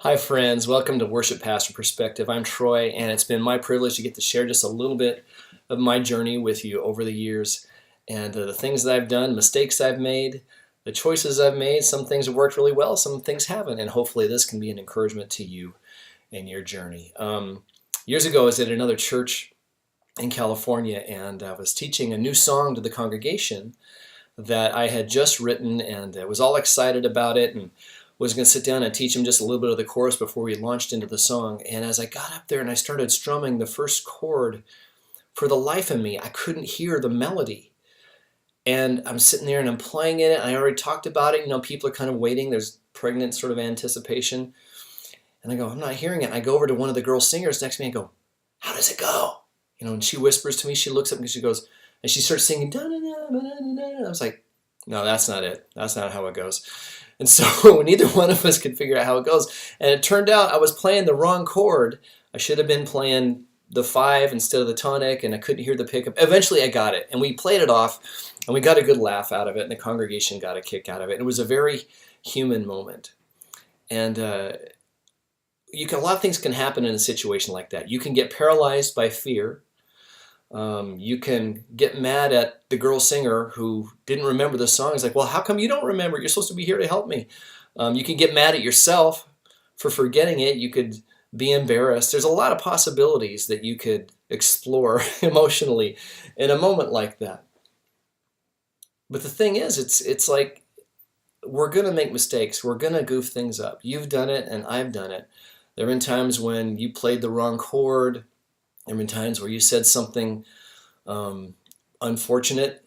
Hi, friends. Welcome to Worship Pastor Perspective. I'm Troy, and it's been my privilege to get to share just a little bit of my journey with you over the years and the things that I've done, mistakes I've made, the choices I've made. Some things have worked really well, some things haven't, and hopefully this can be an encouragement to you in your journey. Years ago, I was at another church in California, and I was teaching a new song to the congregation that I had just written, and I was all excited about it and was going to sit down and teach them just a little bit of the chorus before we launched into the song. And as I got up there and I started strumming the first chord, for the life of me, I couldn't hear the melody. And I'm sitting there and I'm playing it. I already talked about it. You know, people are kind of waiting. There's pregnant sort of anticipation. And I go, I'm not hearing it. And I go over to one of the girl singers next to me and go, how does it go? You know, and she whispers to me. She looks up and she goes, and she starts singing. Da, da, da, da, da, da. I was like, no, that's not it. That's not how it goes. And so neither one of us could figure out how it goes. And it turned out I was playing the wrong chord. I should have been playing the 5 instead of the tonic, and I couldn't hear the pickup. Eventually I got it, and we played it off, and we got a good laugh out of it, and the congregation got a kick out of it. It was a very human moment. And a lot of things can happen in a situation like that. You can get paralyzed by fear. You can get mad at the girl singer who didn't remember the song. It's like, well, how come you don't remember? You're supposed to be here to help me. You can get mad at yourself for forgetting it. You could be embarrassed. There's a lot of possibilities that you could explore emotionally in a moment like that. But the thing is, it's like we're going to make mistakes. We're going to goof things up. You've done it and I've done it. There have been times when you played the wrong chord. There have been times where you said something unfortunate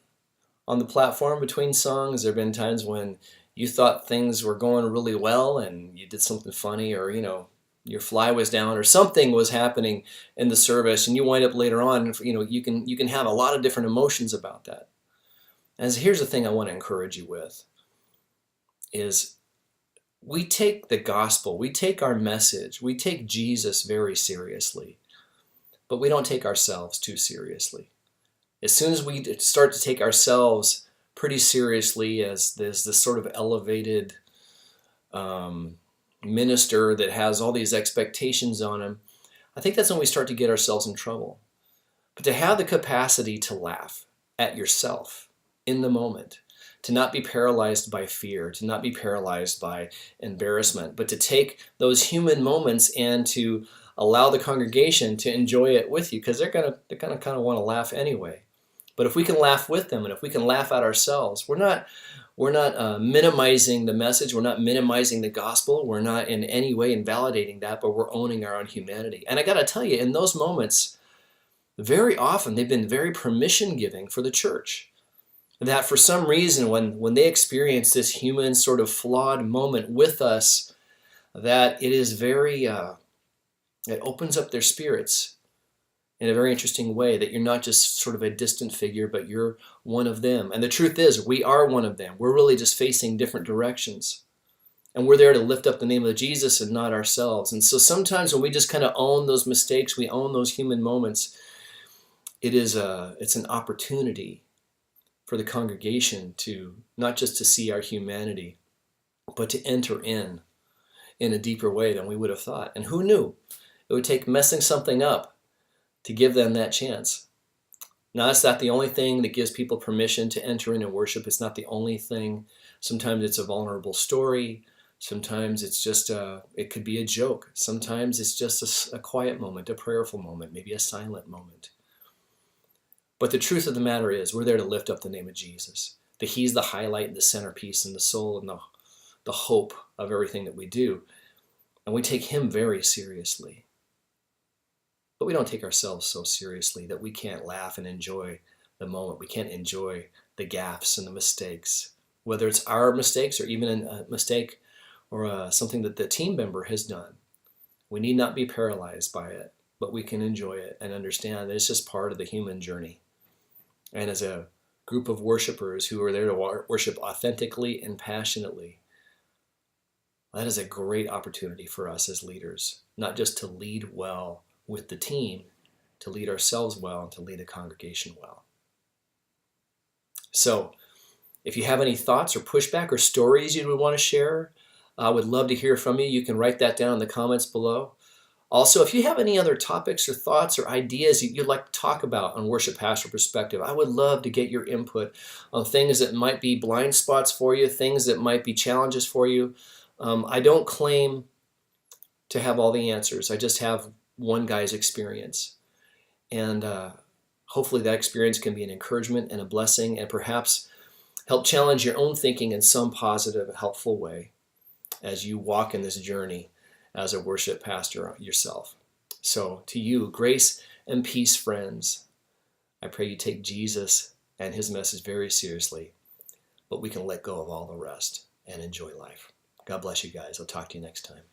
on the platform between songs. There have been times when you thought things were going really well and you did something funny, or your fly was down or something was happening in the service, and you wind up later on, you can have a lot of different emotions about that. And here's the thing I want to encourage you with is we take the gospel, we take our message, we take Jesus very seriously. But we don't take ourselves too seriously. As soon as we start to take ourselves pretty seriously as this sort of elevated minister that has all these expectations on him, I think that's when we start to get ourselves in trouble. But to have the capacity to laugh at yourself in the moment, to not be paralyzed by fear, to not be paralyzed by embarrassment, but to take those human moments and to allow the congregation to enjoy it with you, because they're gonna kind of want to laugh anyway. But if we can laugh with them, and if we can laugh at ourselves, we're not minimizing the message. We're not minimizing the gospel. We're not in any way invalidating that, but we're owning our own humanity. And I got to tell you, in those moments, very often they've been very permission giving for the church. That for some reason, when they experience this human sort of flawed moment with us, that it is very it opens up their spirits in a very interesting way, that you're not just sort of a distant figure, but you're one of them. And the truth is, we are one of them. We're really just facing different directions. And we're there to lift up the name of Jesus and not ourselves. And so sometimes when we just kind of own those mistakes, we own those human moments, it's an opportunity for the congregation to not just to see our humanity, but to enter in a deeper way than we would have thought. And who knew? It would take messing something up to give them that chance. Now, it's not the only thing that gives people permission to enter in and worship. It's not the only thing. Sometimes it's a vulnerable story. Sometimes it's just it could be a joke. Sometimes it's just a quiet moment, a prayerful moment, maybe a silent moment. But the truth of the matter is, we're there to lift up the name of Jesus. That He's the highlight and the centerpiece and the soul and the hope of everything that we do. And we take Him very seriously. But we don't take ourselves so seriously that we can't laugh and enjoy the moment. We can't enjoy the gaffes and the mistakes, whether it's our mistakes or even a mistake or something that the team member has done. We need not be paralyzed by it, but we can enjoy it and understand that it's just part of the human journey. And as a group of worshipers who are there to worship authentically and passionately, that is a great opportunity for us as leaders, not just to lead well with the team, to lead ourselves well and to lead the congregation well. So if you have any thoughts or pushback or stories you would want to share I would love to hear from you. You can write that down in the comments below. Also, if you have any other topics or thoughts or ideas you'd like to talk about on Worship Pastoral Perspective, I would love to get your input on things that might be blind spots for you, things that might be challenges for you. I don't claim to have all the answers. I just have one guy's experience. And hopefully that experience can be an encouragement and a blessing and perhaps help challenge your own thinking in some positive, helpful way as you walk in this journey as a worship pastor yourself. So to you, grace and peace, friends. I pray you take Jesus and his message very seriously, but we can let go of all the rest and enjoy life. God bless you guys. I'll talk to you next time.